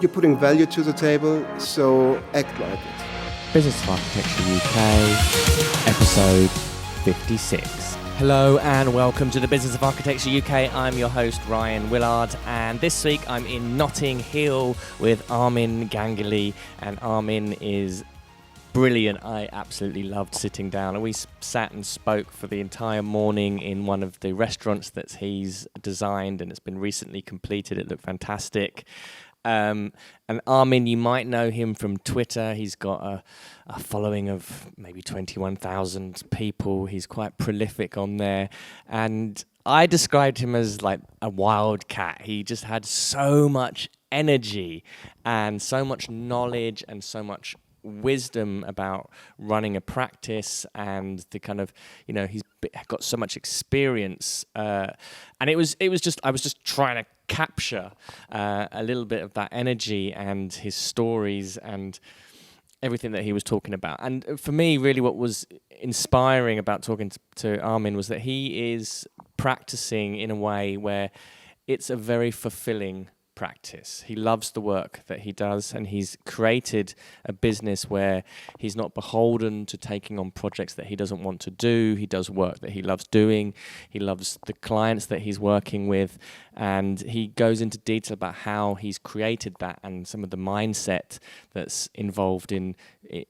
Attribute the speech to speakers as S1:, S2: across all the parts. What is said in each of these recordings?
S1: you're putting value to the table, so act like it.
S2: Business of Architecture UK, episode 56. Hello and welcome to the Business of Architecture UK. I'm your host Ryan Willard, and this week I'm in Notting Hill with Armin Gangugly, and Armin is brilliant. I absolutely loved sitting down, and we sat and spoke for the entire morning in one of the restaurants that he's designed, and it's been recently completed. It looked fantastic. And Armin, you might know him from Twitter. He's got a following of maybe 21,000 people. He's quite prolific on there. And I described him as like a wild cat. He just had so much energy and so much knowledge and so much wisdom about running a practice, and the kind of, you know, he's got so much experience, and I was just trying to capture a little bit of that energy and his stories and everything that he was talking about. And for me, really what was inspiring about talking to Armin was that he is practicing in a way where it's a very fulfilling practice. He loves the work that he does, and he's created a business where he's not beholden to taking on projects that he doesn't want to do. He does work that he loves doing. He loves the clients that he's working with, and he goes into detail about how he's created that and some of the mindset that's involved in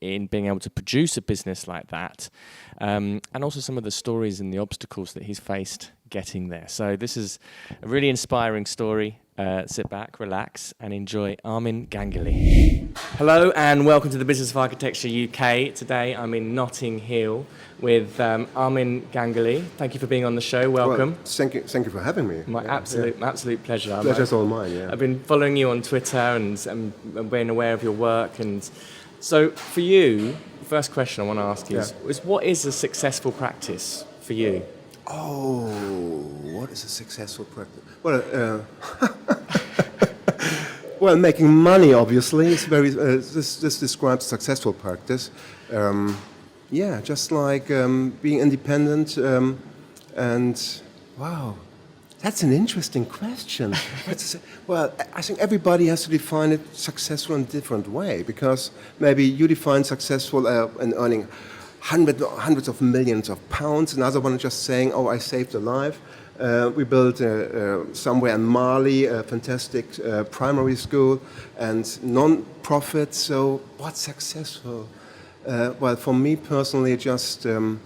S2: being able to produce a business like that, and also some of the stories and the obstacles that he's faced getting there. So this is a really inspiring story. Sit back, relax, and enjoy Armin Gangugly. Hello, and welcome to the Business of Architecture UK. Today I'm in Notting Hill with Armin Gangugly. Thank you for being on the show. Welcome.
S1: Well, thank you for having me.
S2: My absolute pleasure.
S1: Pleasure's all mine. Yeah.
S2: I've been following you on Twitter and being aware of your work. And so, for you, the first question I want to ask you is what is a successful practice for you?
S1: Oh, what is a successful practice? Well, well, making money, obviously, is very. This describes successful practice. Just like being independent, and wow, that's an interesting question. Well, I think everybody has to define it successful in a different way, because maybe you define successful in earning hundreds of millions of pounds. Another one is just saying, "Oh, I saved a life." We built somewhere in Mali a fantastic primary school and non-profit. So what's successful? Well, for me personally, just to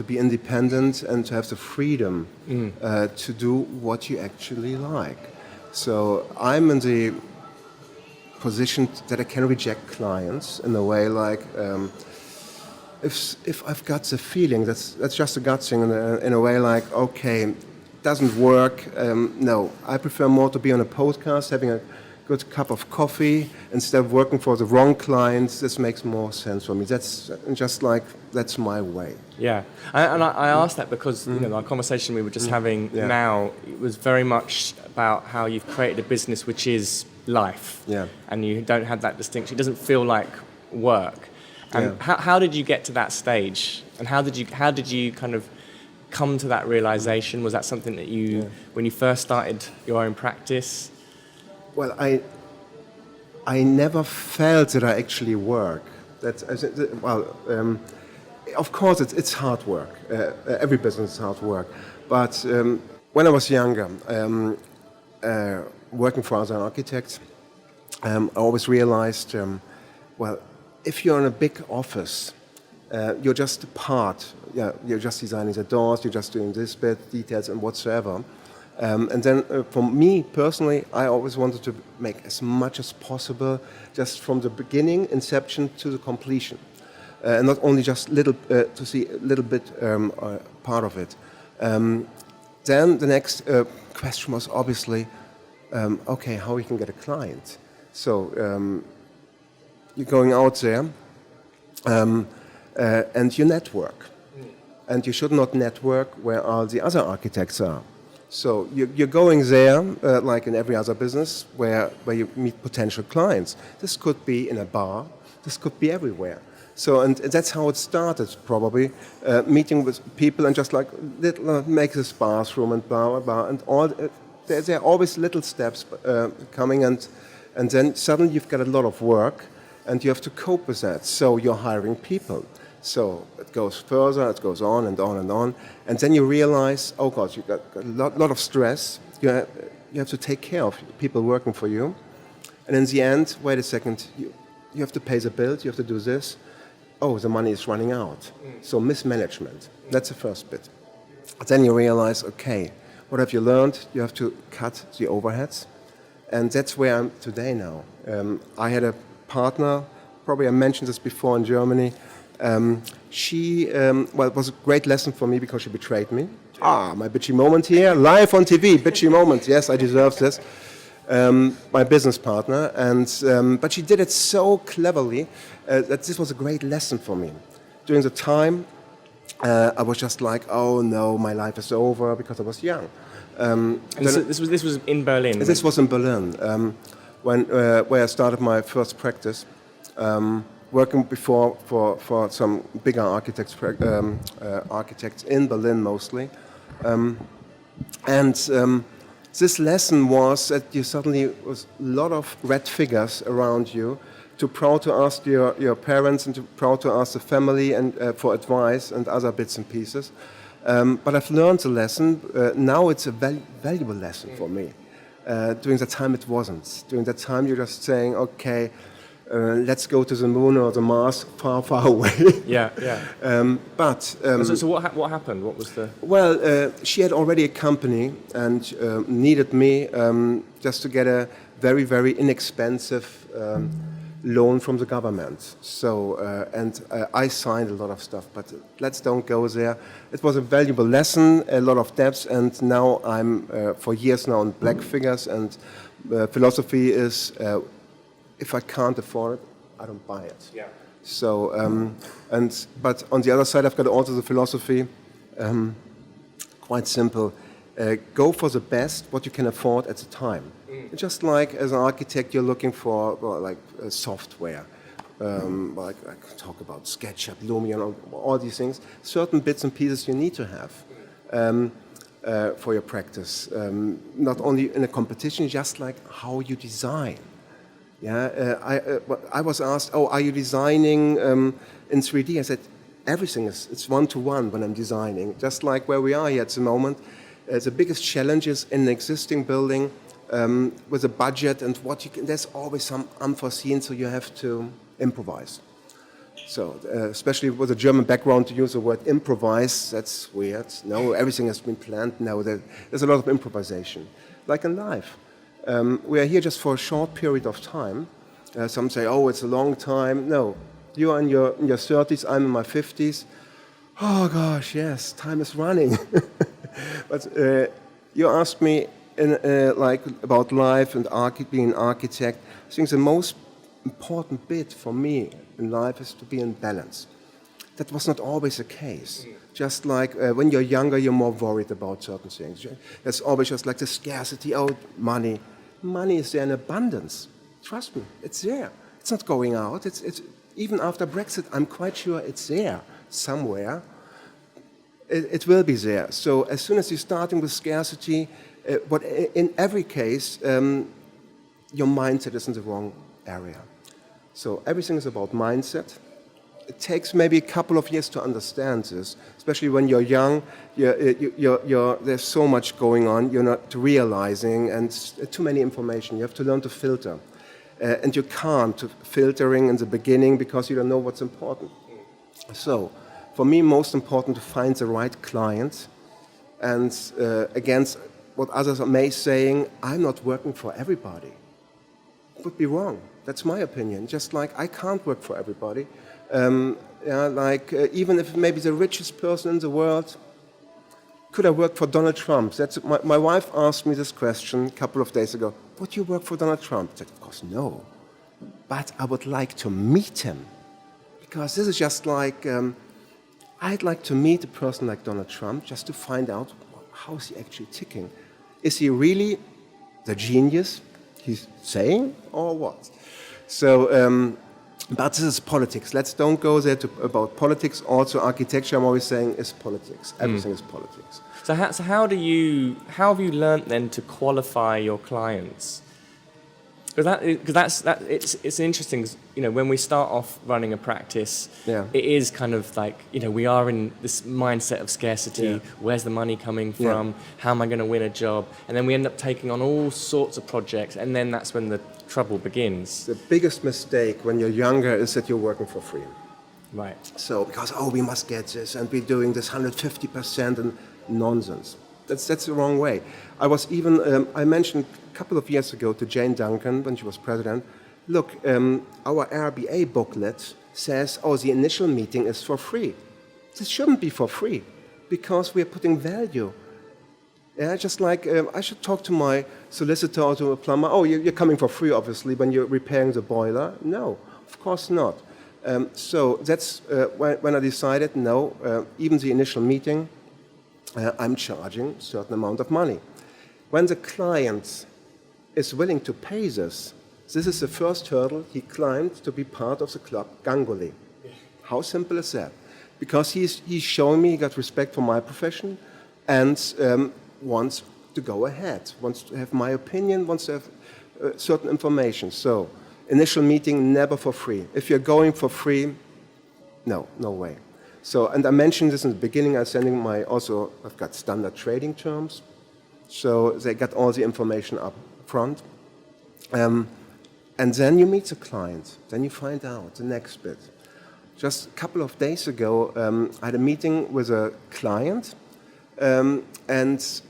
S1: be independent and to have the freedom to do what you actually like. So I'm in the position that I can reject clients in a way like. If I've got the feeling, that's just a gut thing in a way like, okay, doesn't work, no. I prefer more to be on a podcast, having a good cup of coffee, instead of working for the wrong clients. This makes more sense for me. That's just like, that's my way.
S2: Yeah, and I asked that because you know, our conversation we were just having now, it was very much about how you've created a business which is life, and you don't have that distinction. It doesn't feel like work. And how did you get to that stage? And how did you kind of come to that realization? Was that something that you, when you first started your own practice?
S1: Well, I never felt that I actually work. Of course it's hard work. Every business is hard work. But when I was younger, working for other architects, I always realized, if you're in a big office, you're just a part. You're just designing the doors, you're just doing this bit, details and whatsoever. And then for me personally, I always wanted to make as much as possible, just from the beginning, inception, to the completion. And not only just to see a little bit part of it. Then the next question was obviously, okay, how we can get a client. So you're going out there and you network. And you should not network where all the other architects are. So you're going there, like in every other business, where you meet potential clients. This could be in a bar, this could be everywhere. So, and that's how it started, probably, meeting with people and just like, make this bathroom and blah, blah, blah. And all, there are always little steps coming, and And then suddenly you've got a lot of work, and you have to cope with that. So you're hiring people. So it goes further, it goes on and on and on. And then you realize, oh God, you've got a lot of stress. You have to take care of people working for you. And in the end, wait a second, you have to pay the bills, you have to do this. Oh, the money is running out. So mismanagement, that's the first bit. Then you realize, okay, what have you learned? You have to cut the overheads. And that's where I'm today now. I had a partner, probably I mentioned this before in Germany. She, it was a great lesson for me because she betrayed me. My bitchy moment here, live on TV, bitchy moment. Yes, I deserve this. My business partner, but she did it so cleverly that this was a great lesson for me. During the time, I was just like, oh no, my life is over because I was young.
S2: So this was in Berlin.
S1: This was in Berlin, where I started my first practice, working before for some bigger architects in Berlin mostly, this lesson was that you suddenly was a lot of red figures around you, too proud to ask your parents and too proud to ask the family and for advice and other bits and pieces. But I've learned the lesson. Now it's a valuable lesson for me. During that time it wasn't. During that time you're just saying, okay, let's go to the moon or the Mars, far, far away.
S2: Yeah.
S1: So
S2: what happened? What was the?
S1: Well, she had already a company and needed me just to get a very, very inexpensive loan from the government. So, I signed a lot of stuff, but let's don't go there. It was a valuable lesson, a lot of depths, and now I'm for years now on black figures, and philosophy is, if I can't afford it, I don't buy it.
S2: Yeah.
S1: So, but on the other side, I've got also the philosophy, quite simple, go for the best, what you can afford at the time. Just like as an architect, you're looking for software. I can talk about SketchUp, Lumion, all these things. Certain bits and pieces you need to have for your practice. Not only in a competition, just like how you design. Yeah, I was asked, oh, are you designing in 3D? I said, everything it's one-to-one when I'm designing. Just like where we are here at the moment, the biggest challenge is in an existing building with a budget and what you can, there's always some unforeseen, so you have to improvise. So, especially with a German background, to use the word improvise, that's weird. No, everything has been planned now. There's a lot of improvisation, like in life. We are here just for a short period of time. Some say, oh, it's a long time. No, you are in your 30s, I'm in my 50s. Oh gosh, yes, time is running. But you asked me about life and being an architect. I think the most important bit for me in life is to be in balance. That was not always the case. Just like when you're younger, you're more worried about certain things. There's always just like the scarcity, oh, money. Money is there in abundance. Trust me, it's there. It's not going out. It's even after Brexit, I'm quite sure it's there somewhere. It will be there. So as soon as you're starting with scarcity, but in every case, your mindset is in the wrong area. So everything is about mindset. It takes maybe a couple of years to understand this, especially when you're young. There's so much going on, you're not realizing, and too many information. You have to learn to filter. And you can't filtering in the beginning because you don't know what's important. So, for me, most important to find the right client. And against what others may saying, I'm not working for everybody. It would be wrong. That's my opinion. Just like I can't work for everybody. Even if maybe the richest person in the world, could I work for Donald Trump? That's my wife asked me this question a couple of days ago. Would you work for Donald Trump? I said, of course, no. But I would like to meet him. Because this is just like, I'd like to meet a person like Donald Trump just to find out how is he actually ticking. Is he really the genius he's saying or what? So, but this is politics. Let's don't go there about politics. Also, architecture, I'm always saying, is politics. Everything is politics.
S2: So how have you learnt then to qualify your clients? Because it's interesting. 'Cause, when we start off running a practice,
S1: Yeah.
S2: it is kind of like we are in this mindset of scarcity.
S1: Yeah.
S2: Where's the money coming from? How am I going to win a job? And then we end up taking on all sorts of projects, and then that's when the trouble begins.
S1: The biggest mistake when you're younger is that you're working for free.
S2: Right.
S1: So because we must get this and we're doing this 150% and nonsense. That's the wrong way. I was even I mentioned a couple of years ago to Jane Duncan when she was president. Look, our RBA booklet says, the initial meeting is for free. This shouldn't be for free because we are putting value. Yeah, just like I should talk to my solicitor or to a plumber. You're coming for free, obviously, when you're repairing the boiler. No, of course not. So that's when I decided, no, even the initial meeting, I'm charging a certain amount of money. When the client is willing to pay this is the first hurdle he climbed to be part of the club Gangugly. How simple is that? Because he's showing me he got respect for my profession and wants to go ahead, wants to have my opinion, wants to have certain information. So initial meeting, never for free. If you're going for free, no way. So, and I mentioned this in the beginning, I've got standard trading terms. So they got all the information up front. And then you meet the client. Then you find out the next bit. Just a couple of days ago, I had a meeting with a client and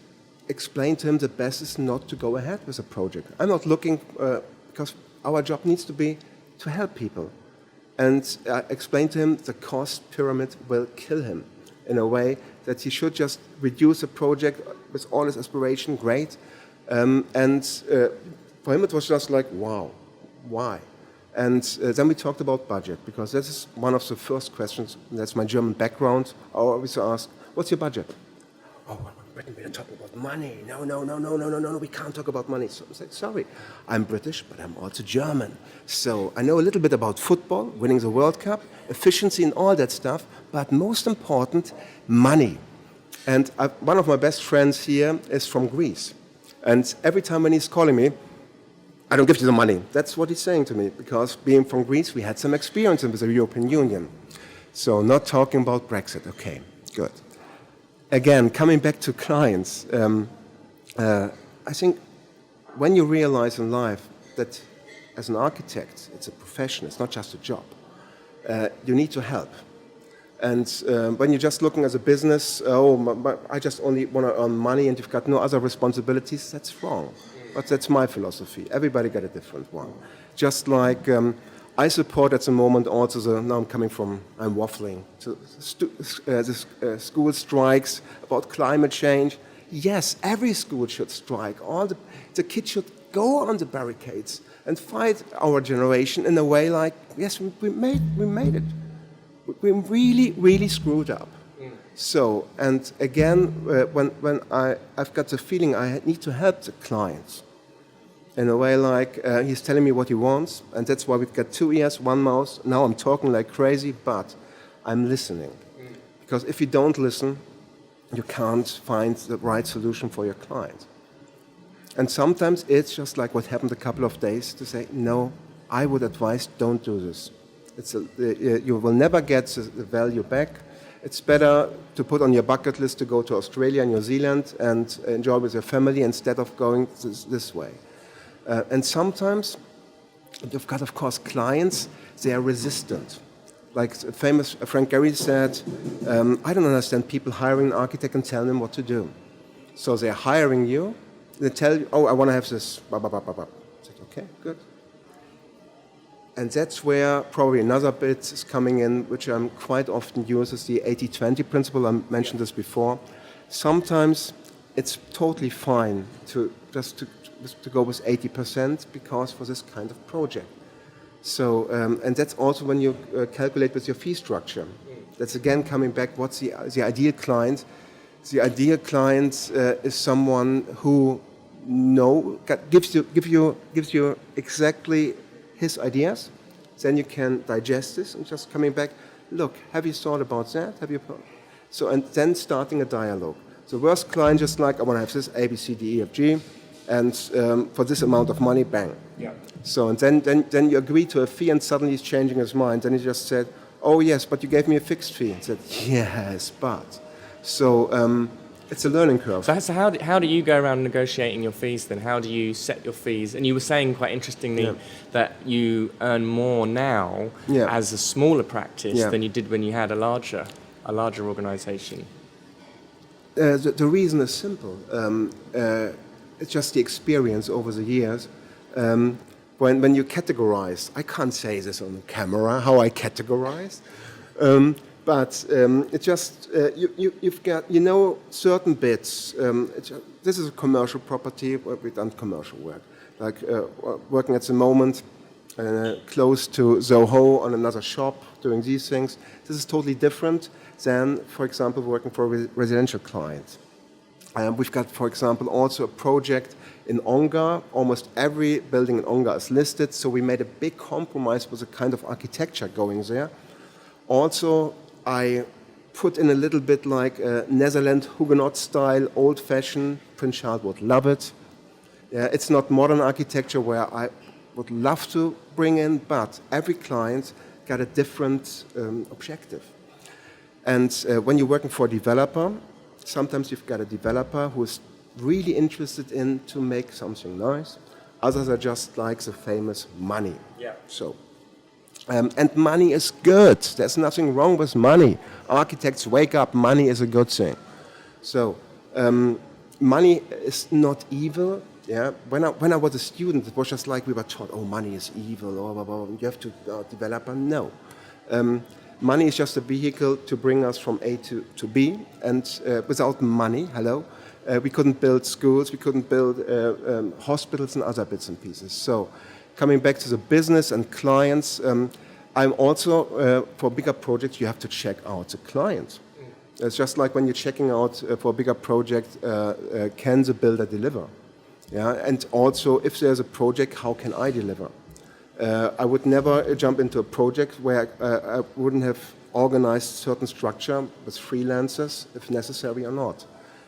S1: explained to him the best is not to go ahead with a project. I'm not looking, because our job needs to be to help people. And I explained to him the cost pyramid will kill him in a way that he should just reduce a project with all his aspiration, great. For him it was just like, wow, why? And then we talked about budget, because this is one of the first questions, that's my German background. I always ask, what's your budget? Britain, we're talking about money. No, we can't talk about money. So I said, sorry, I'm British, but I'm also German. So I know a little bit about football, winning the World Cup, efficiency and all that stuff, but most important, money. And one of my best friends here is from Greece. And every time when he's calling me, I don't give you the money. That's what he's saying to me, because being from Greece, we had some experience with the European Union. So not talking about Brexit. Okay, good. Again, coming back to clients, I think when you realize in life that as an architect, it's a profession, it's not just a job, you need to help. And when you're just looking as a business, I just only want to earn money and you've got no other responsibilities, that's wrong. But that's my philosophy. Everybody got a different one. Just like I support at the moment also now I'm waffling, school strikes about climate change. Yes, every school should strike. All the kids should go on the barricades and fight our generation in a way like, yes, we made it. We really screwed up. So, and again, when I've got the feeling I need to help the clients in a way like he's telling me what he wants, and that's why we've got 2 ears, 1 mouth. Now I'm talking like crazy, but I'm listening. Because if you don't listen, you can't find the right solution for your client. And sometimes it's just like what happened a couple of days to say, no, I would advise don't do this. You will never get the value back. It's better to put on your bucket list to go to Australia and New Zealand and enjoy with your family instead of going this way. And sometimes you've got, of course, clients, they are resistant. Like famous Frank Gehry said, I don't understand people hiring an architect and telling them what to do. So they're hiring you, they tell you, I want to have this, blah, blah, blah, blah, blah. I said, okay, good. And that's where probably another bit is coming in, which I'm quite often use, is the 80-20 principle. I mentioned this before. Sometimes it's totally fine to go with 80% because for this kind of project. So, and that's also when you calculate with your fee structure. That's again coming back, what's the ideal client? The ideal client is someone who gives you exactly his ideas, then you can digest this and just coming back, look, have you thought about that? So, and then starting a dialogue. The worst client just like, I want to have this A, B, C, D, E, F, G. and for this amount of money, bang.
S2: Yeah.
S1: So and then you agree to a fee, and suddenly he's changing his mind. Then he just said, "Oh yes, but you gave me a fixed fee." I said, "Yes, but." So it's a learning curve.
S2: So how do you go around negotiating your fees then? How do you set your fees? And you were saying quite interestingly that you earn more now as a smaller practice than you did when you had a larger organisation.
S1: The reason is simple. It's just the experience over the years. When you categorize, I can't say this on camera how I categorize, but it's just you've got certain bits. This is a commercial property where we've done commercial work, like working at the moment close to Soho on another shop doing these things. This is totally different than, for example, working for a residential client. We've got, for example, also a project in Ongar. Almost every building in Ongar is listed, so we made a big compromise with the kind of architecture going there. Also, I put in a little bit like a Netherlands Huguenot style, old-fashioned. Prince Charles would love it. It's not modern architecture where I would love to bring in, but every client got a different objective. And when you're working for a developer, sometimes you've got a developer who is really interested in to make something nice. Others are just like the famous money.
S2: Yeah.
S1: So, and money is good. There's nothing wrong with money. Architects, wake up. Money is a good thing. So, money is not evil. Yeah. When I was a student, it was just like we were taught, oh, money is evil. Or you have to develop. No. Money is just a vehicle to bring us from A to B, and without money, we couldn't build schools, we couldn't build hospitals and other bits and pieces. So, coming back to the business and clients, I'm also, for bigger projects, you have to check out the client. It's just like when you're checking out for a bigger project, can the builder deliver? Yeah, and also, if there's a project, how can I deliver? I would never jump into a project where I wouldn't have organized certain structure with freelancers, if necessary or not.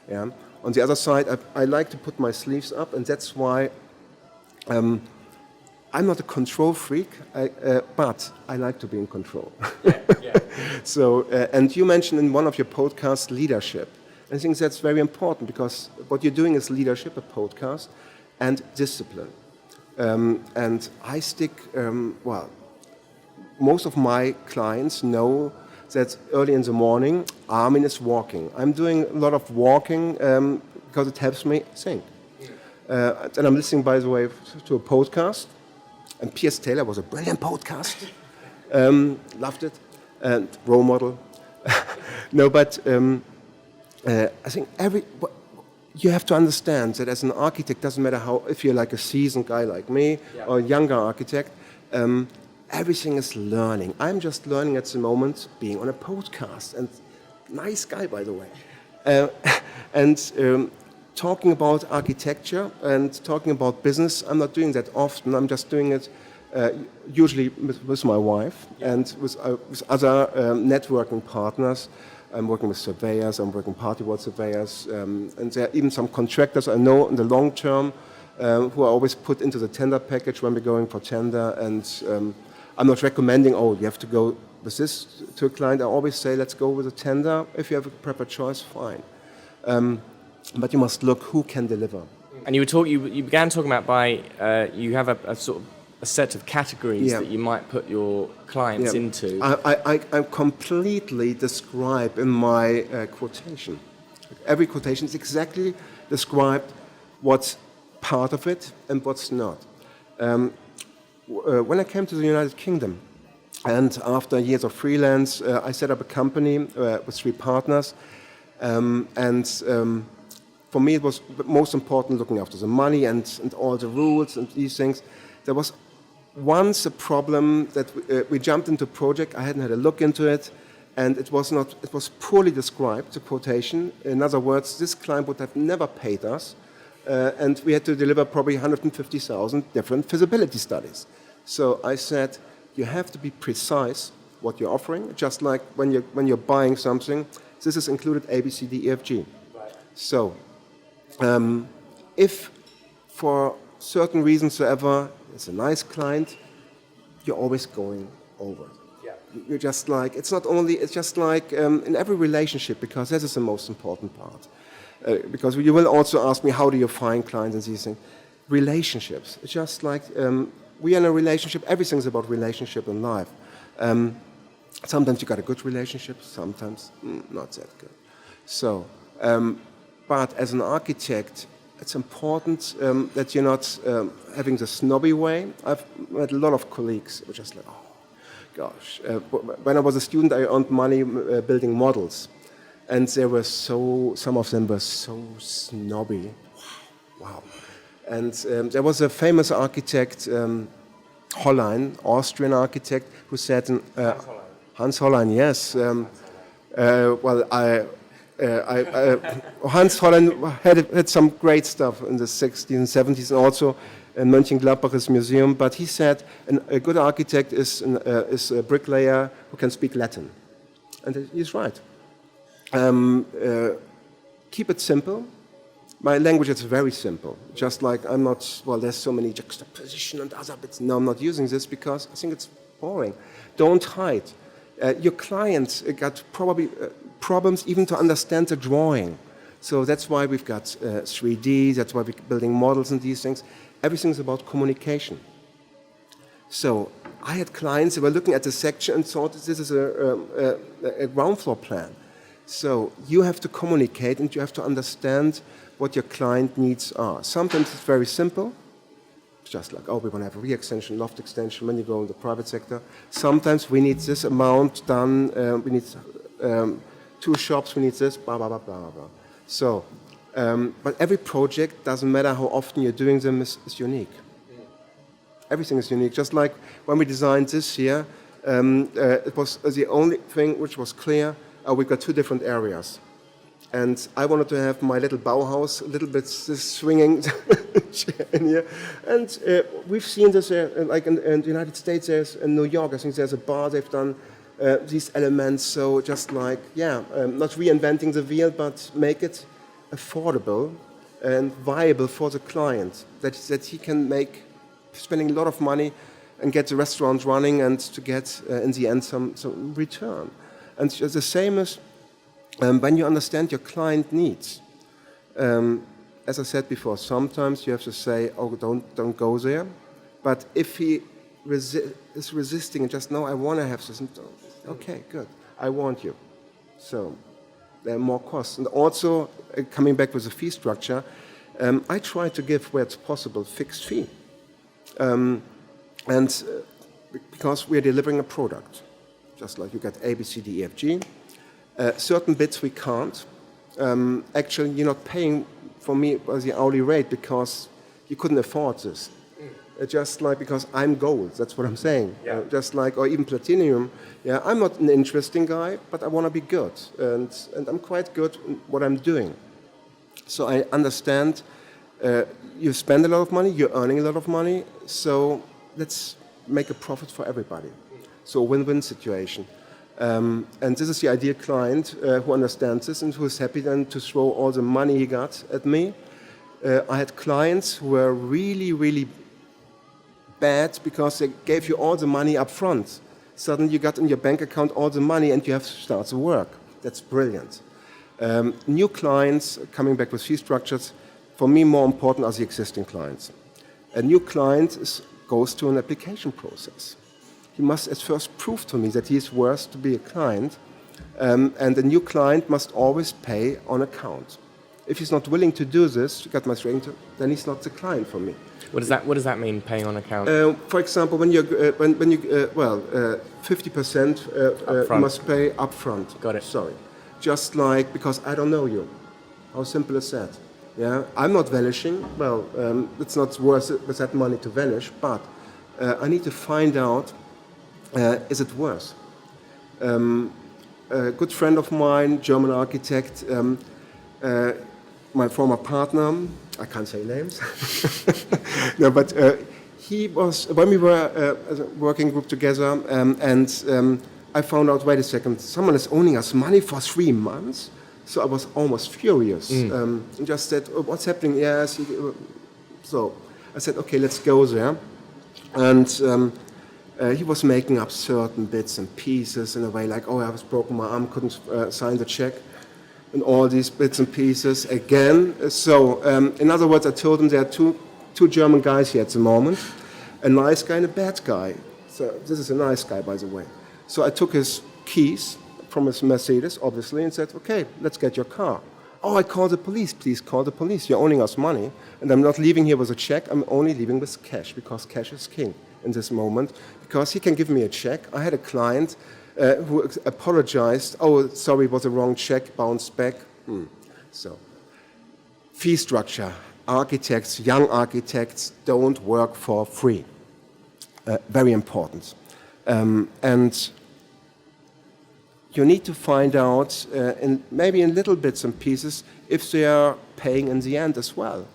S1: Yeah. On the other side, I like to put my sleeves up, and that's why I'm not a control freak, but I like to be in control.
S2: Yeah.
S1: So, and you mentioned in one of your podcasts leadership. I think that's very important because what you're doing is leadership, a podcast, and discipline. And I stick, most of my clients know that early in the morning, Armin is walking. I'm doing a lot of walking because it helps me think. And I'm listening, by the way, to a podcast. And Piers Taylor was a brilliant podcast. Loved it. And role model. No, but I think you have to understand that as an architect, doesn't matter if you're like a seasoned guy like me or a younger architect, everything is learning. I'm just learning at the moment being on a podcast, and nice guy, by the way. And talking about architecture and talking about business, I'm not doing that often. I'm just doing it usually with my wife and with other networking partners. I'm working with surveyors, I'm working party wall surveyors, and there are even some contractors I know in the long term who are always put into the tender package when we're going for tender. And I'm not recommending, you have to go with this to a client. I always say, let's go with a tender. If you have a proper choice, fine. But you must look who can deliver.
S2: And you began talking about you have a sort of a set of categories that you might put your clients into.
S1: I completely describe in my quotation. Every quotation is exactly described what's part of it and what's not. When I came to the United Kingdom, and after years of freelance, I set up a company with 3 partners, and for me it was most important looking after the money and all the rules and these things. There was once a problem that we jumped into a project. I hadn't had a look into it, and it was poorly described, the quotation. In other words, this client would have never paid us, and we had to deliver probably 150,000 different feasibility studies. So I said, you have to be precise what you're offering, just like when you're buying something. This is included A, B, C, D, E, F, G.
S2: Right.
S1: So if for certain reasons, whatever, it's a nice client, you're always going over. Yeah. You're just like, it's just like in every relationship, because this is the most important part. Because you will also ask me, how do you find clients and these things? Relationships. It's just like, we are in a relationship, everything's about relationship in life. Sometimes you got a good relationship, sometimes not that good. So, but as an architect, it's important that you're not having the snobby way. I've met a lot of colleagues who are just like, oh, gosh. When I was a student, I earned money building models. And some of them were so snobby. Wow. And there was a famous architect, Hollein, Austrian architect, who said, Hans Hollein, yes. Hans Hollein had some great stuff in the 60s and 70s, and also in Mönchengladbach's museum. But he said a good architect is a bricklayer who can speak Latin. And he's right. Keep it simple. My language is very simple. Just like I'm not, there's so many juxtaposition and other bits. No, I'm not using this because I think it's boring. Don't hide. Your clients got probably problems even to understand the drawing. So that's why we've got 3D, that's why we're building models and these things. Everything's about communication. So I had clients who were looking at the section and thought this is a ground floor plan. So you have to communicate and you have to understand what your client needs are. Sometimes it's very simple. It's just like, oh, we want to have a re-extension, loft extension when you go in the private sector. Sometimes we need this amount done, we need 2 shops, we need this, blah, blah, blah, blah, blah. So, but every project, doesn't matter how often you're doing them, is unique. Everything is unique. Just like when we designed this here, it was the only thing which was clear. We've got 2 different areas. And I wanted to have my little Bauhaus, a little bit this swinging chair in here. And we've seen this, like in the United States, in New York, I think there's a bar, they've done these elements. So just like, not reinventing the wheel, but make it affordable and viable for the client, that he can make, spending a lot of money and get the restaurant running and to get, in the end, some return. And the same is when you understand your client needs. As I said before, sometimes you have to say, oh, don't go there. But if he is resisting and just, no, I want to have this, okay, good, I want you. So there are more costs. And also, coming back with the fee structure, I try to give, where it's possible, fixed fee. Because we're delivering a product. Just like you get A, B, C, D, E, F, G. Certain bits we can't. Actually, you're not paying for me by the hourly rate because you couldn't afford this. Just like because I'm gold, that's what I'm saying. Yeah. Just like, or even platinum. Yeah, I'm not an interesting guy, but I want to be good, and I'm quite good in what I'm doing. So I understand. You spend a lot of money, you're earning a lot of money, so let's make a profit for everybody. So a win-win situation. And this is the ideal client who understands this and who is happy then to throw all the money he got at me. I had clients who were really, really bad because they gave you all the money up front. Suddenly you got in your bank account all the money and you have to start the work. That's brilliant. New clients, coming back with fee structures, for me more important are the existing clients. A new client goes to an application process. He must at first prove to me that he is worth to be a client, and the new client must always pay on account. If he's not willing to do this, to get my strength, then he's not the client for me.
S2: What does that mean, paying on account?
S1: For example, when you 50% you must pay upfront.
S2: Got it.
S1: Sorry, just like because I don't know you. How simple is that? Yeah, I'm not vanishing. Well, it's not worth it with that money to vanish, but I need to find out. Is it worth? A good friend of mine, German architect, my former partner, I can't say names, no, but he was, when we were as a working group together, and I found out, wait a second, someone is owing us money for 3 months, so I was almost furious. And just said, oh, what's happening? Yes, So I said, okay, let's go there. And he was making up certain bits and pieces in a way like, oh, I was broken my arm, couldn't sign the check, and all these bits and pieces again. So in other words, I told him there are two German guys here at the moment, a nice guy and a bad guy. So this is a nice guy, by the way. So I took his keys from his Mercedes, obviously, and said, okay, let's get your car. Oh, I call the police. Please call the police. You're owing us money. And I'm not leaving here with a check. I'm only leaving with cash, because cash is king in this moment. Because he can give me a check. I had a client who apologized. Oh, sorry, it was a wrong check. Bounced back. So, fee structure. Architects, young architects, don't work for free. Very important. And you need to find out, maybe in little bits and pieces, if they are paying in the end as well.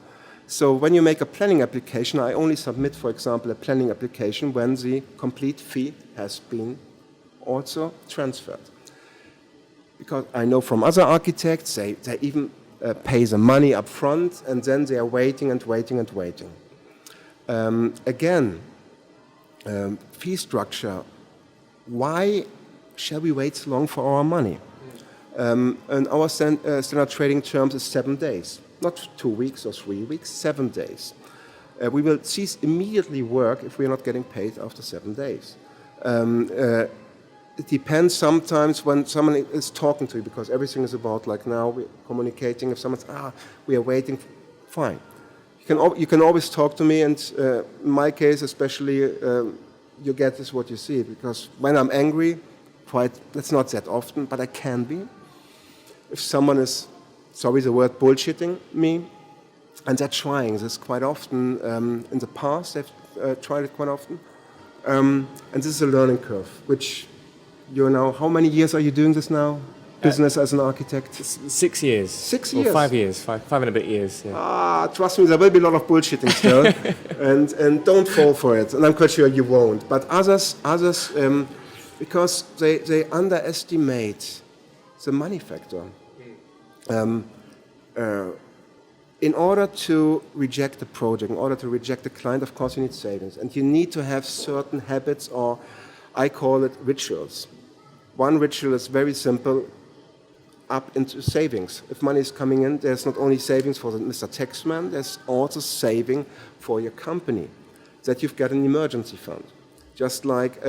S1: So when you make a planning application, I only submit, for example, a planning application when the complete fee has been also transferred. Because I know from other architects, they even pay the money up front, and then they are waiting and waiting and waiting. Again, fee structure. Why shall we wait so long for our money? And our standard trading terms is 7 days, not 2 weeks or 3 weeks, 7 days. We will cease immediately work if we are not getting paid after 7 days. It depends sometimes when someone is talking to you, because everything is about, like now, we're communicating. If someone's, we are waiting, fine. You can always talk to me, and in my case especially, you get this what you see, because when I'm angry, that's not that often, but I can be. If someone is, sorry the word, bullshitting me, and they're trying this quite often, in the past they've tried it quite often, and this is a learning curve, which you're now, how many years are you doing this now? Business as an architect?
S2: 6 years.
S1: 6 years?
S2: Or 5 years, five and a bit years. Yeah.
S1: Trust me, there will be a lot of bullshitting still, and don't fall for it. And I'm quite sure you won't. But others, because they underestimate the money factor. In order to reject a project, in order to reject a client, of course you need savings, and you need to have certain habits, or I call it rituals. One ritual is very simple. Up into savings. If money is coming in, there's not only savings for Mr. Taxman, there's also saving for your company, that you've got an emergency fund. Just like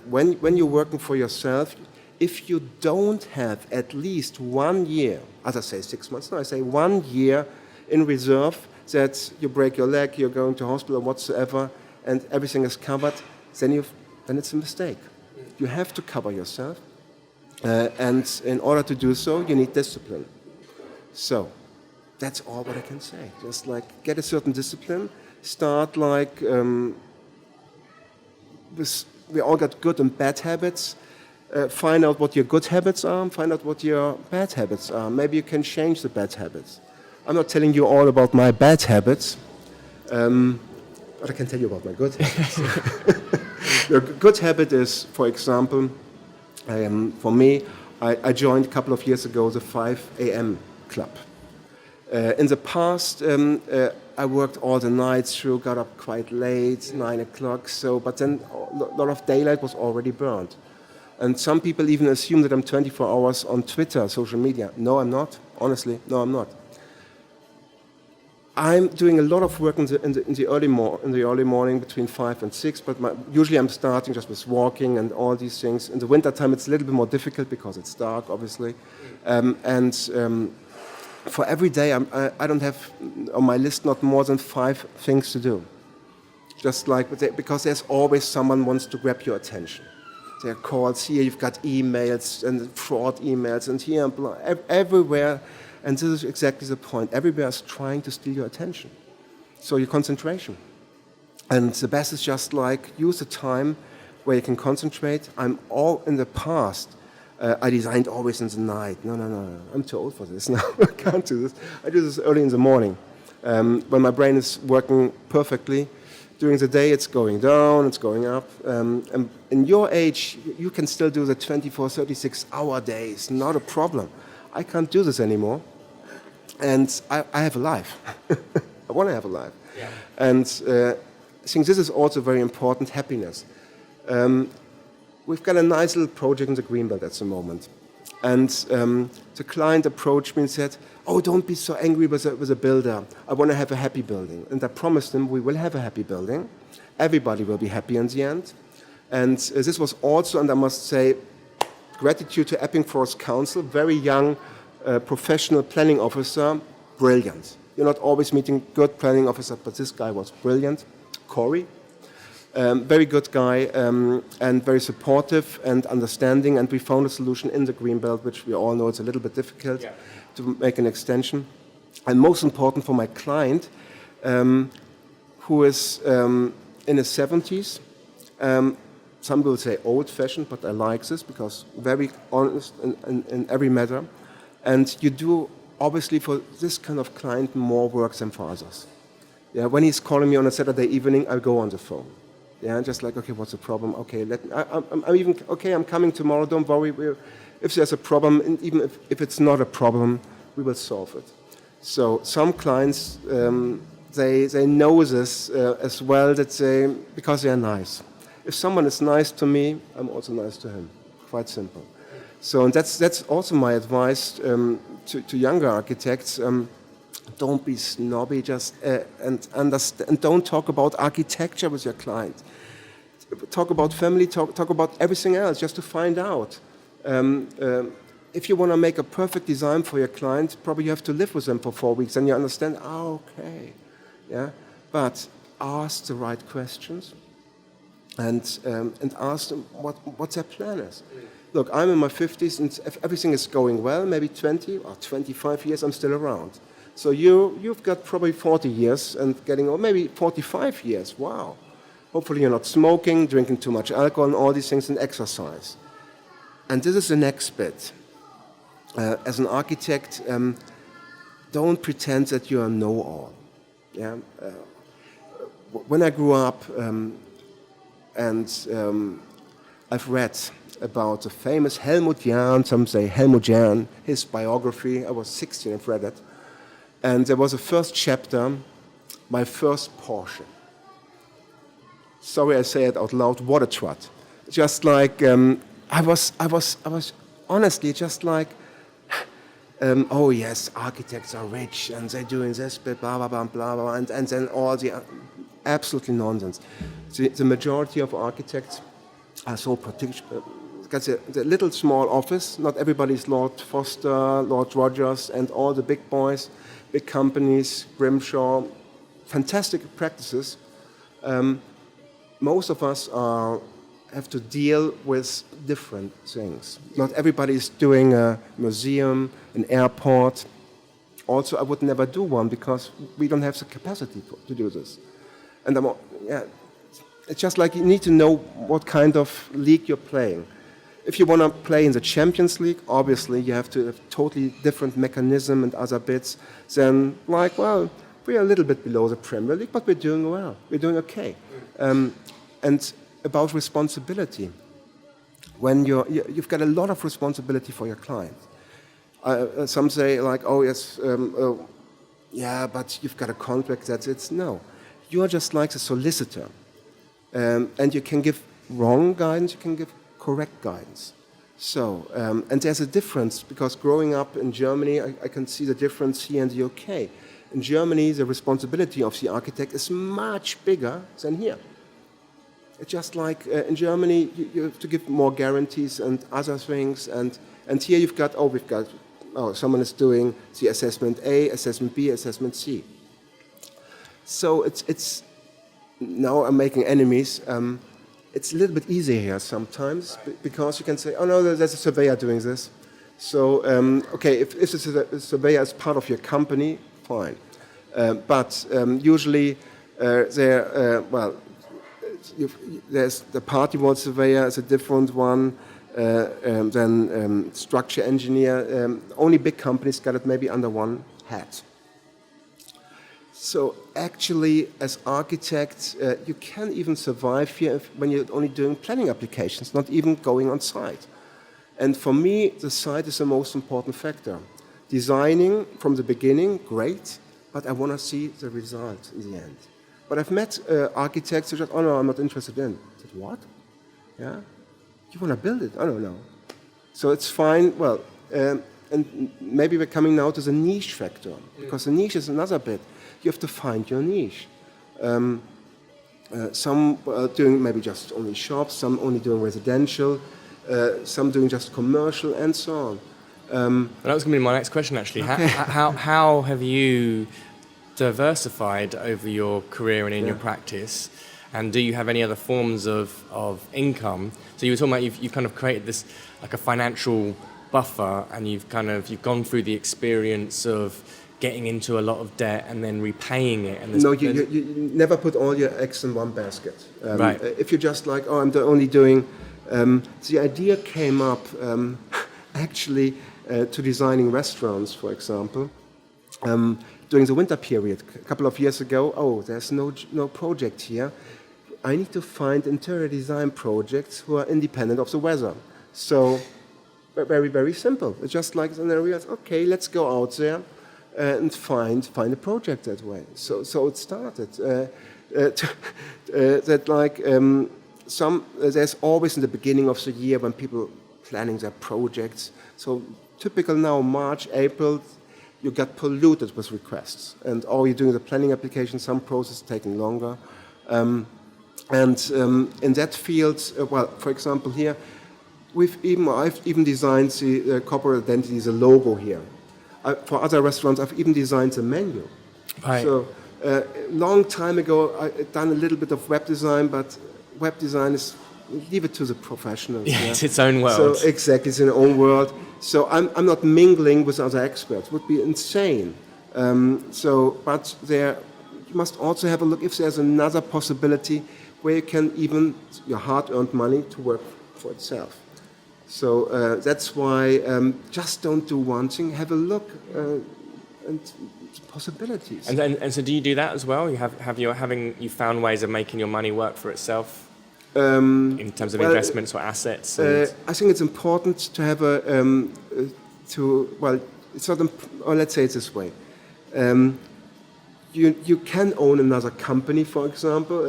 S1: when you're working for yourself, if you don't have at least 1 year, as I say 6 months, no, I say 1 year in reserve, that you break your leg, you're going to hospital or whatsoever, and everything is covered, then it's a mistake. You have to cover yourself. And in order to do so, you need discipline. So, that's all what I can say. Just like get a certain discipline. Start like, we all got good and bad habits. Find out what your good habits are. Find out what your bad habits are. Maybe you can change the bad habits. I'm not telling you all about my bad habits, but I can tell you about my good habits. The good habit is, for example, for me, I joined a couple of years ago the 5 a.m. club. In the past, I worked all the nights through, got up quite late, 9 o'clock. But then a lot of daylight was already burned. And some people even assume that I'm 24 hours on Twitter, social media. No, I'm not. Honestly, no, I'm not. I'm doing a lot of work in the early morning between 5 and 6, but usually I'm starting just with walking and all these things. In the wintertime, it's a little bit more difficult because it's dark, obviously. For every day, I don't have on my list not more than 5 things to do. Just like, because there's always someone wants to grab your attention. There are calls here, you've got emails and fraud emails, and here, everywhere. And this is exactly the point. Everybody is trying to steal your attention. So your concentration. And the best is just like, use the time where you can concentrate. I'm all in the past. I designed always in the night. No. I'm too old for this now. I can't do this. I do this early in the morning. When my brain is working perfectly. During the day, it's going down, it's going up. And in your age, you can still do the 24, 36-hour days. Not a problem. I can't do this anymore, and I have a life. I want to have a life. And I think this is also very important, happiness. We've got a nice little project in the Greenbelt at the moment. And the client approached me and said, "Oh, don't be so angry with a builder. I want to have a happy building." And I promised him we will have a happy building. Everybody will be happy in the end. And this was also, and I must say, gratitude to Epping Forest Council, very young professional planning officer, brilliant. You're not always meeting good planning officers, but this guy was brilliant. Corey, very good guy and very supportive and understanding. And we found a solution in the Greenbelt, which we all know it's a little bit difficult to make an extension. And most important for my client, who is in his 70s. Some will say old-fashioned, but I like this because very honest in every matter. And you do, obviously, for this kind of client, more work than for others. Yeah, when he's calling me on a Saturday evening, I go on the phone. Yeah, just like, okay, what's the problem? Okay, I'm coming tomorrow. Don't worry. If there's a problem, and even if it's not a problem, we will solve it. So some clients, they know this as well, because they are nice. If someone is nice to me, I'm also nice to him. Quite simple. So, and that's also my advice to younger architects. Don't be snobby, and understand. And don't talk about architecture with your client. Talk about family. Talk about everything else, just to find out. If you want to make a perfect design for your client, probably you have to live with them for 4 weeks, and you understand. Oh, okay, yeah. But ask the right questions. And ask them what their plan is. Look, I'm in my 50s, and if everything is going well, maybe 20 or 25 years, I'm still around. So you've got probably 40 years and or maybe 45 years. Wow. Hopefully you're not smoking, drinking too much alcohol, and all these things, and exercise. And this is the next bit. As an architect, don't pretend that you are know-all. Yeah. When I grew up. I've read about the famous Helmut Jahn, some say Helmut Jahn, his biography. I was 16 and read it. And there was a first chapter, my first Porsche. Sorry I say it out loud, what a trot. Just like, I was honestly just like, oh yes, architects are rich and they're doing this, blah, blah, blah, blah, blah, and then all the absolutely nonsense. The majority of architects are so particular. Got the little small office. Not everybody is Lord Foster, Lord Rogers, and all the big boys, big companies, Grimshaw, fantastic practices. Most of us have to deal with different things. Not everybody is doing a museum, an airport. Also, I would never do one because we don't have the capacity to do this. And it's just like you need to know what kind of league you're playing. If you want to play in the Champions League, obviously you have to have totally different mechanism and other bits than like, well, we're a little bit below the Premier League, but we're doing well. We're doing okay. And about responsibility, when you've got a lot of responsibility for your client. Some say like, oh yes, yeah, but you've got a contract. That's it. No, you are just like the solicitor, and you can give wrong guidance. You can give correct guidance. So, and there's a difference because growing up in Germany, I can see the difference here in the UK. In Germany, the responsibility of the architect is much bigger than here. It's just like in Germany, you have to give more guarantees and other things, and here we've got, someone is doing the assessment A, assessment B, assessment C. So it's now I'm making enemies. It's a little bit easier here sometimes because you can say, oh no, there's a surveyor doing this. So, okay, if the surveyor is part of your company, fine. But usually there's the party wall surveyor is a different one than structure engineer. Only big companies got it maybe under one hat. So actually, as architects, you can even survive here when you're only doing planning applications, not even going on site. And for me, the site is the most important factor. Designing from the beginning, great, but I want to see the result in the end. But I've met architects who just, oh no, I'm not interested in. I said, what? Yeah? You want to build it? I don't know. So it's fine. Well, and maybe we're coming now to the niche factor, because the niche is another bit. You have to find your niche. Some doing maybe just only shops, some only doing residential, some doing just commercial, and so on.
S2: That was going to be my next question, actually.
S1: Okay.
S2: How have you diversified over your career and in your practice? And do you have any other forms of income? So you were talking about you've kind of created this like a financial buffer, and you've gone through the experience of getting into a lot of debt and then repaying it. And
S1: no, you never put all your eggs in one basket.
S2: Right.
S1: If you're just like, oh, I'm only doing... the idea came up actually to designing restaurants, for example. During the winter period, a couple of years ago, oh, there's no project here. I need to find interior design projects who are independent of the weather. So, very, very simple. It's just like an area, okay, let's go out there and find a project that way. So it started. There's always in the beginning of the year when people planning their projects. So typical now, March, April, you get polluted with requests. And you're doing the planning application, some process taking longer. In that field, for example, here, I've even designed the corporate identity, the logo here. For other restaurants, I've even designed the menu.
S2: Right.
S1: So, long time ago, I'd done a little bit of web design, but web design is, leave it to the professionals.
S2: Yeah, it's its own world.
S1: So exactly, it's in its own world. So I'm not mingling with other experts. It would be insane. But you must also have a look if there's another possibility where you can even your hard-earned money to work for itself. So that's why just don't do one thing. Have a look and possibilities.
S2: And so do you do that as well? You found ways of making your money work for itself in terms of investments or assets?
S1: I think it's important to have it's not. Or let's say it this way. You can own another company, for example,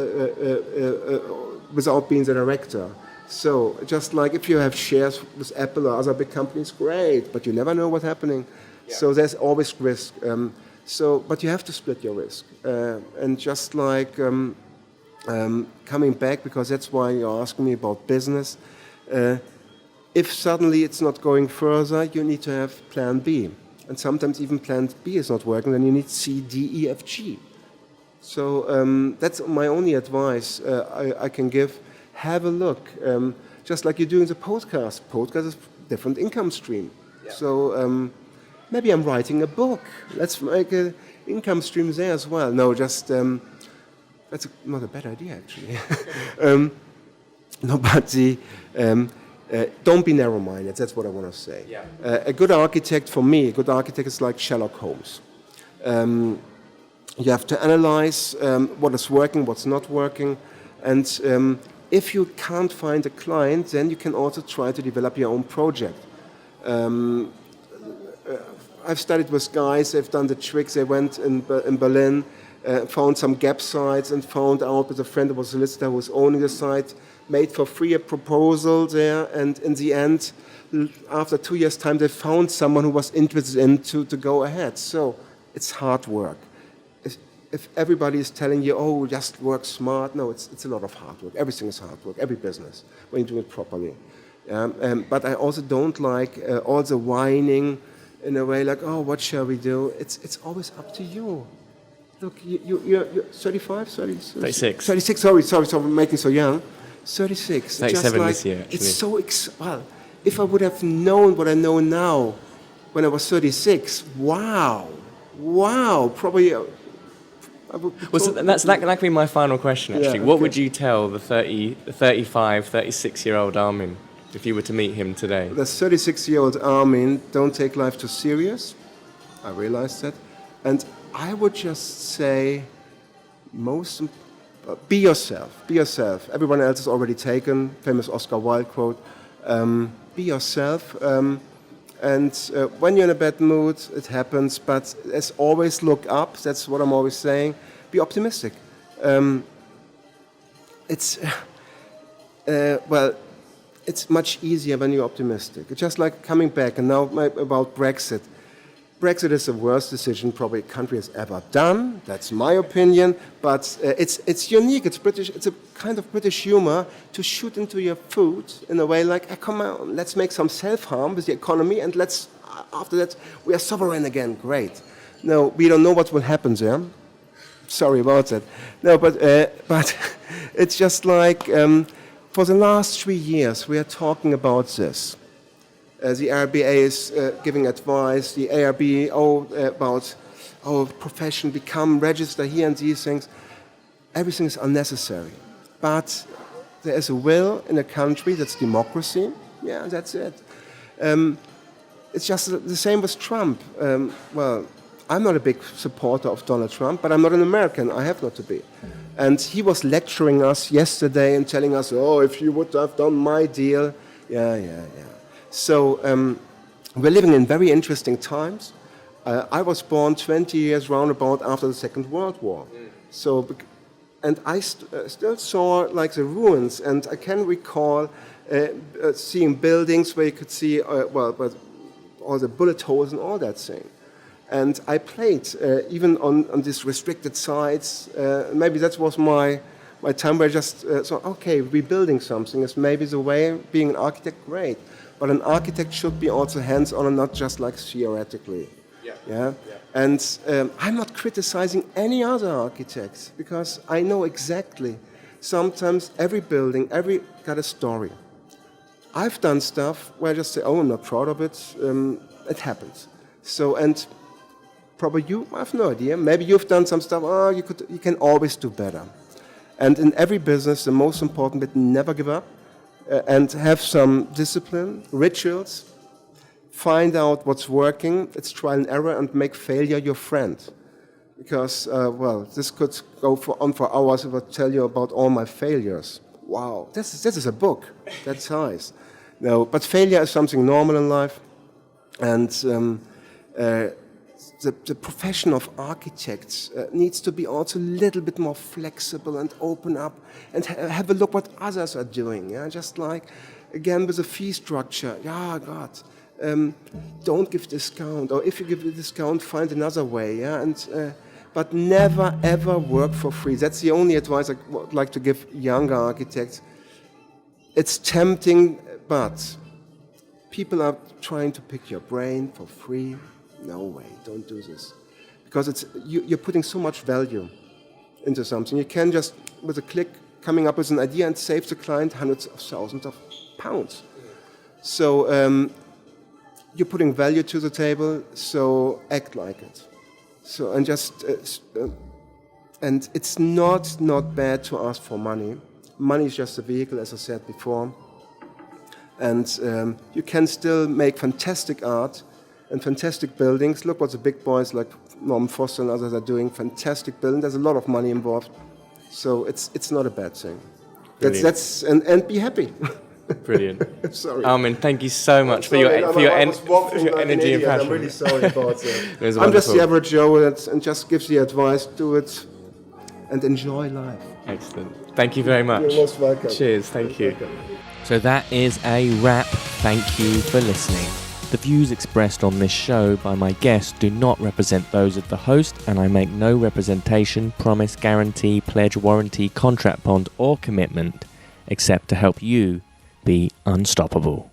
S1: without being the director. So just like if you have shares with Apple or other big companies, great, but you never know what's happening. Yeah. So there's always risk. But you have to split your risk. And just like coming back, because that's why you're asking me about business, if suddenly it's not going further, you need to have plan B. And sometimes even plan B is not working, then you need C, D, E, F, G. So that's my only advice I can give. Have a look. Just like you're doing the podcast. Podcast is a different income stream. Yeah. So maybe I'm writing a book. Let's make an income stream there as well. No, just that's not a bad idea, actually. Don't be narrow-minded. That's what I want to say. Yeah. A good architect, for me, a good architect is like Sherlock Holmes. You have to analyze what is working, what's not working, and if you can't find a client, then you can also try to develop your own project. I've studied with guys, they've done the tricks, they went in Berlin, found some gap sites and found out with a friend who was a solicitor who was owning the site, made for free a proposal there, and in the end, after 2 years' time, they found someone who was interested in to go ahead. So it's hard work. If everybody is telling you, oh, just work smart, no, it's a lot of hard work. Everything is hard work, every business, when you do it properly. But I also don't like all the whining in a way like, oh, what shall we do? It's always up to you. Look, you're 35,
S2: 36.
S1: 36, sorry, I'm making so young. 36.
S2: 37 this year, actually.
S1: It's so, if I would have known what I know now when I was 36, wow, probably...
S2: that could be my final question, actually. Yeah, okay. What would you tell the 35, 36-year-old Armin if you were to meet him today?
S1: The 36-year-old Armin, don't take life too serious. I realized that. And I would just say, be yourself. Be yourself. Everyone else is already taken. Famous Oscar Wilde quote. Be yourself. And when you're in a bad mood, it happens. But as always, look up. That's what I'm always saying. Be optimistic. It's much easier when you're optimistic. It's just like coming back, and now about Brexit. Brexit is the worst decision probably a country has ever done. That's my opinion, but it's unique. It's British. It's a kind of British humor to shoot into your food in a way like, come on, let's make some self-harm with the economy, and let's after that we are sovereign again. Great. No, we don't know what will happen there. Sorry about that. No, but it's just like for the last 3 years we are talking about this. The RBA is giving advice, the ARB about profession, become, register here and these things. Everything is unnecessary. But there is a will in a country that's democracy. Yeah, that's it. It's just the same with Trump. I'm not a big supporter of Donald Trump, but I'm not an American. I have not to be. And he was lecturing us yesterday and telling us, if you would have done my deal. Yeah. So we're living in very interesting times. I was born 20 years roundabout after the Second World War. So, and I still saw like the ruins, and I can recall seeing buildings where you could see all the bullet holes and all that thing. And I played even on these restricted sites. Maybe that was my time where I just thought, okay, rebuilding something is maybe the way. Being an architect, great. But an architect should be also hands-on and not just like theoretically. Yeah? And I'm not criticizing any other architects because I know exactly. Sometimes every building, got a story. I've done stuff where I just say, I'm not proud of it. It happens. So, and probably you, I have no idea. Maybe you've done some stuff. You can always do better. And in every business, the most important bit: never give up. And have some discipline, rituals, find out what's working, it's trial and error, and make failure your friend. Because, this could go on for hours if I tell you about all my failures. Wow, this is a book, that size. No, but failure is something normal in life, and the profession of architects needs to be also a little bit more flexible and open up and have a look what others are doing. Yeah, just like again with the fee structure. Yeah, God, don't give discount, or if you give a discount, find another way. Yeah, and but never ever work for free. That's the only advice I would like to give younger architects. It's tempting, but people are trying to pick your brain for free. No way, don't do this. Because you're putting so much value into something. You can just, with a click, coming up with an idea and save the client hundreds of thousands of pounds. So you're putting value to the table, so act like it. So, and just, and it's not bad to ask for money. Money is just a vehicle, as I said before. And you can still make fantastic art and fantastic buildings. Look what the big boys like Norman Foster and others are doing. Fantastic building. There's a lot of money involved, so it's not a bad thing. That's and be happy.
S2: Brilliant.
S1: Sorry.
S2: Armin, thank you so much for your energy and passion.
S1: I'm really sorry about that. I'm just the average Joe and just gives the advice. Do it and enjoy life.
S2: Excellent. Thank you very much.
S1: You're most welcome.
S2: Cheers. Thank you. So that is a wrap. Thank you for listening. The views expressed on this show by my guests do not represent those of the host, and I make no representation, promise, guarantee, pledge, warranty, contract bond, or commitment except to help you be unstoppable.